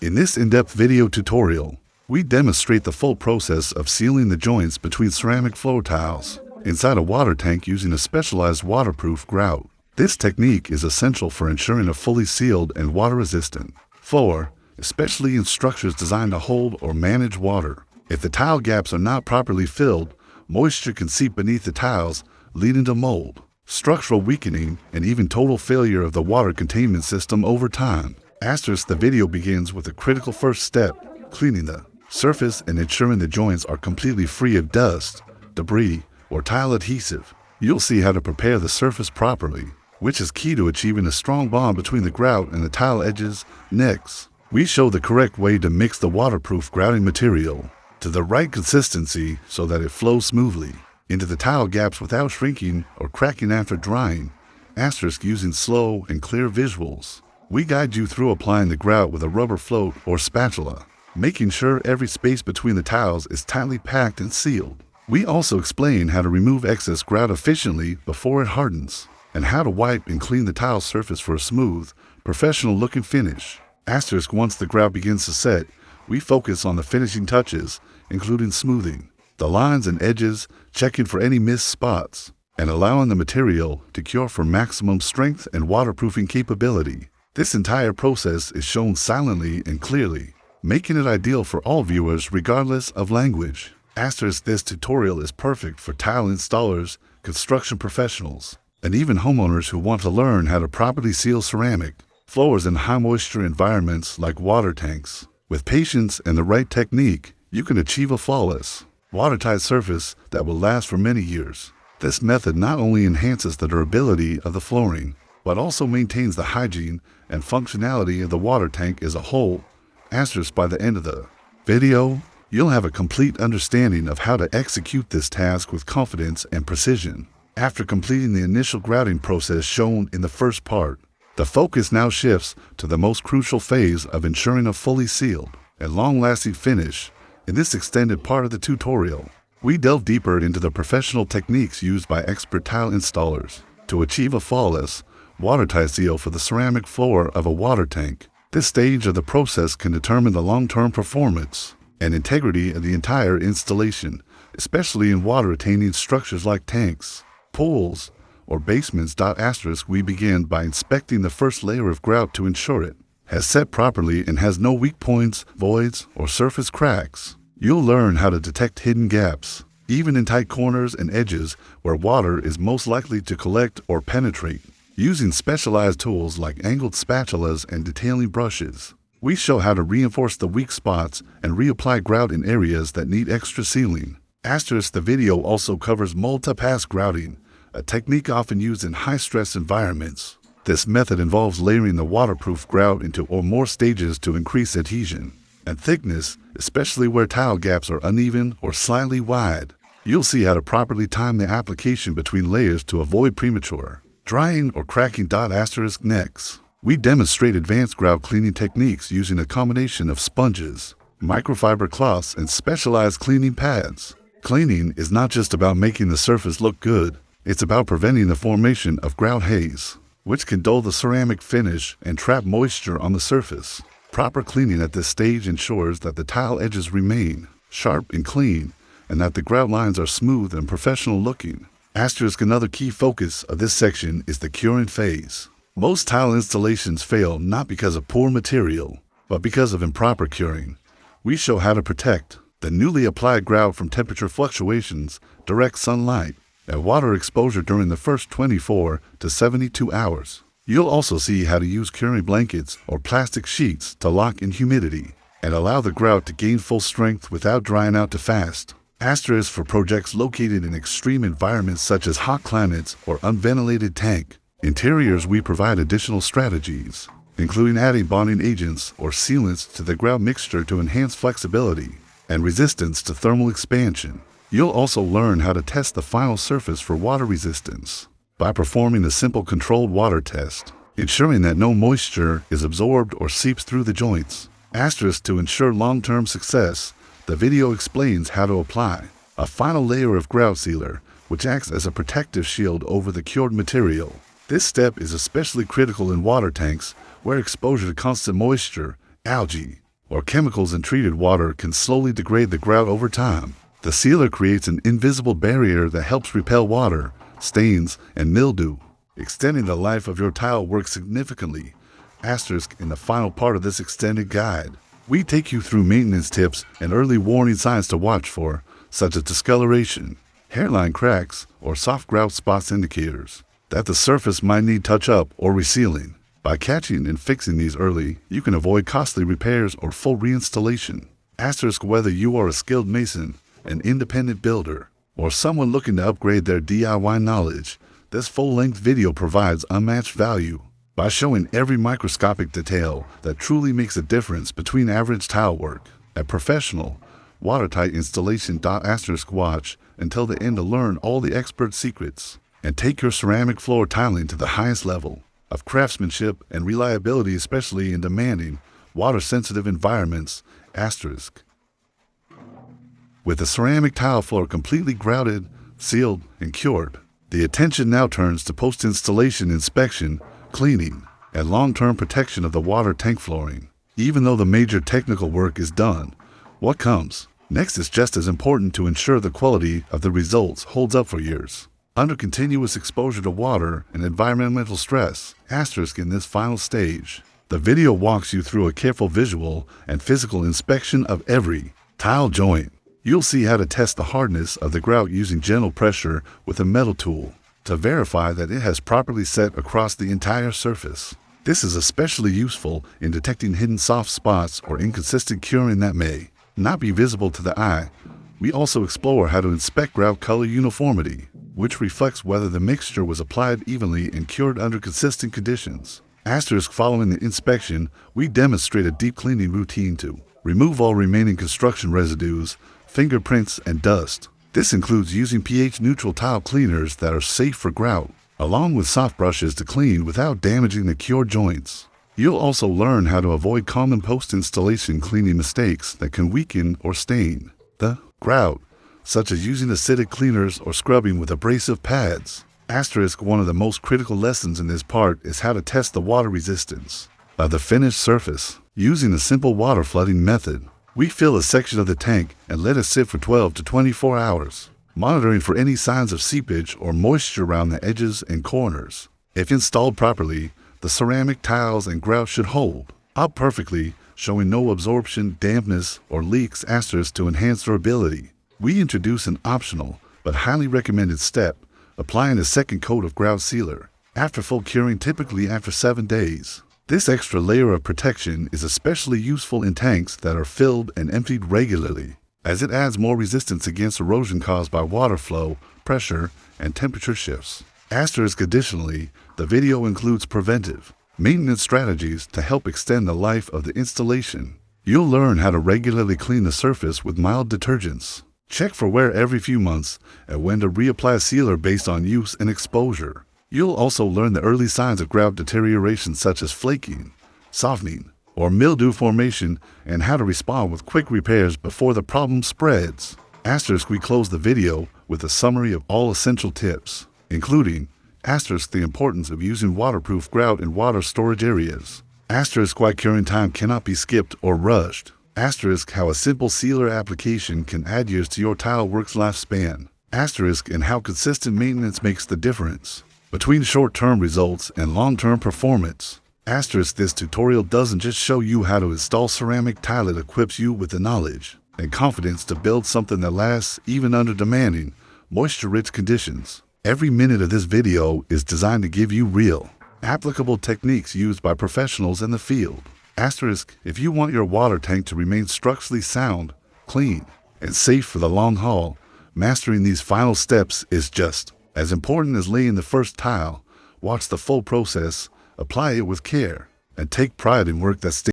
In this in-depth video tutorial, we demonstrate the full process of sealing the joints between ceramic floor tiles inside a water tank using a specialized waterproof grout. This technique is essential for ensuring a fully sealed and water-resistant floor, especially in structures designed to hold or manage water. If the tile gaps are not properly filled, moisture can seep beneath the tiles, leading to mold, structural weakening, and even total failure of the water containment system over time. The video begins with a critical first step, cleaning the surface and ensuring the joints are completely free of dust, debris, or tile adhesive. You'll see how to prepare the surface properly, which is key to achieving a strong bond between the grout and the tile edges. Next, we show the correct way to mix the waterproof grouting material to the right consistency so that it flows smoothly into the tile gaps without shrinking or cracking after drying. Using slow and clear visuals, we guide you through applying the grout with a rubber float or spatula, making sure every space between the tiles is tightly packed and sealed. We also explain how to remove excess grout efficiently before it hardens, and how to wipe and clean the tile surface for a smooth, professional-looking finish. Once the grout begins to set, we focus on the finishing touches, including smoothing the lines and edges, checking for any missed spots, and allowing the material to cure for maximum strength and waterproofing capability. This entire process is shown silently and clearly, making it ideal for all viewers regardless of language. This tutorial is perfect for tile installers, construction professionals, and even homeowners who want to learn how to properly seal ceramic floors in high moisture environments like water tanks. With patience and the right technique, you can achieve a flawless, watertight surface that will last for many years. This method not only enhances the durability of the flooring, but also maintains the hygiene and functionality of the water tank as a whole. By the end of the video, you'll have a complete understanding of how to execute this task with confidence and precision. After completing the initial grouting process shown in the first part, the focus now shifts to the most crucial phase of ensuring a fully sealed and long-lasting finish. In this extended part of the tutorial, we delve deeper into the professional techniques used by expert tile installers to achieve a flawless, watertight seal for the ceramic floor of a water tank. This stage of the process can determine the long-term performance and integrity of the entire installation, especially in water-retaining structures like tanks, pools, or basements. We begin by inspecting the first layer of grout to ensure it has set properly and has no weak points, voids, or surface cracks. You'll learn how to detect hidden gaps, even in tight corners and edges where water is most likely to collect or penetrate. Using specialized tools like angled spatulas and detailing brushes, we show how to reinforce the weak spots and reapply grout in areas that need extra sealing. The video also covers multi-pass grouting, a technique often used in high-stress environments. This method involves layering the waterproof grout into or more stages to increase adhesion and thickness, especially where tile gaps are uneven or slightly wide. You'll see how to properly time the application between layers to avoid premature drying or cracking. Next, we demonstrate advanced grout cleaning techniques using a combination of sponges, microfiber cloths, and specialized cleaning pads. Cleaning is not just about making the surface look good, it's about preventing the formation of grout haze, which can dull the ceramic finish and trap moisture on the surface. Proper cleaning at this stage ensures that the tile edges remain sharp and clean, and that the grout lines are smooth and professional looking. Another key focus of this section is the curing phase. Most tile installations fail not because of poor material, but because of improper curing. We show how to protect the newly applied grout from temperature fluctuations, direct sunlight, and water exposure during the first 24 to 72 hours. You'll also see how to use curing blankets or plastic sheets to lock in humidity and allow the grout to gain full strength without drying out too fast. For projects located in extreme environments such as hot climates or unventilated tank interiors, we provide additional strategies, including adding bonding agents or sealants to the grout mixture to enhance flexibility and resistance to thermal expansion. You'll also learn how to test the final surface for water resistance by performing a simple controlled water test, ensuring that no moisture is absorbed or seeps through the joints. To ensure long-term success, the video explains how to apply a final layer of grout sealer, which acts as a protective shield over the cured material. This step is especially critical in water tanks where exposure to constant moisture, algae, or chemicals in treated water can slowly degrade the grout over time. The sealer creates an invisible barrier that helps repel water, stains, and mildew, extending the life of your tile work significantly. Asterisk in the final part of this extended guide, we take you through maintenance tips and early warning signs to watch for, such as discoloration, hairline cracks, or soft grout spots, indicators that the surface might need touch-up or resealing. By catching and fixing these early, you can avoid costly repairs or full reinstallation. Asterisk whether you are a skilled mason, an independent builder, or someone looking to upgrade their DIY knowledge, this full-length video provides unmatched value by showing every microscopic detail that truly makes a difference between average tile work. A professional, watertight installation. Watch until the end to learn all the expert secrets and take your ceramic floor tiling to the highest level of craftsmanship and reliability, especially in demanding, water-sensitive environments. Asterisk. With the ceramic tile floor completely grouted, sealed, and cured, the attention now turns to post-installation inspection, cleaning, and long-term protection of the water tank flooring. Even though the major technical work is done, what comes next is just as important to ensure the quality of the results holds up for years under continuous exposure to water and environmental stress. Asterisk in this final stage, the video walks you through a careful visual and physical inspection of every tile joint. You'll see how to test the hardness of the grout using gentle pressure with a metal tool to verify that it has properly set across the entire surface. This is especially useful in detecting hidden soft spots or inconsistent curing that may not be visible to the eye. We also explore how to inspect grout color uniformity, which reflects whether the mixture was applied evenly and cured under consistent conditions. Asterisk following the inspection, we demonstrate a deep cleaning routine to remove all remaining construction residues, fingerprints, and dust. This includes using pH-neutral tile cleaners that are safe for grout, along with soft brushes to clean without damaging the cured joints. You'll also learn how to avoid common post-installation cleaning mistakes that can weaken or stain the grout, such as using acidic cleaners or scrubbing with abrasive pads. Asterisk one of the most critical lessons in this part is how to test the water resistance of the finished surface. Using a simple water flooding method, we fill a section of the tank and let it sit for 12 to 24 hours, monitoring for any signs of seepage or moisture around the edges and corners. If installed properly, the ceramic tiles and grout should hold up perfectly, showing no absorption, dampness, or leaks. Asterisk to enhance durability, we introduce an optional but highly recommended step, applying a second coat of grout sealer after full curing, typically after 7 days. This extra layer of protection is especially useful in tanks that are filled and emptied regularly, as it adds more resistance against erosion caused by water flow, pressure, and temperature shifts. Asterisk additionally, the video includes preventive maintenance strategies to help extend the life of the installation. You'll learn how to regularly clean the surface with mild detergents, check for wear every few months, and when to reapply sealer based on use and exposure. You'll also learn the early signs of grout deterioration, such as flaking, softening, or mildew formation, and how to respond with quick repairs before the problem spreads. Asterisk we close the video with a summary of all essential tips, including asterisk the importance of using waterproof grout in water storage areas, asterisk why curing time cannot be skipped or rushed, asterisk how a simple sealer application can add years to your tile work's lifespan, asterisk and how consistent maintenance makes the difference between short-term results and long-term performance. Asterisk this tutorial doesn't just show you how to install ceramic tile, it equips you with the knowledge and confidence to build something that lasts even under demanding, moisture-rich conditions. Every minute of this video is designed to give you real, applicable techniques used by professionals in the field. Asterisk if you want your water tank to remain structurally sound, clean, and safe for the long haul, mastering these final steps is just as important as laying the first tile. Watch the full process, apply it with care, and take pride in work that stays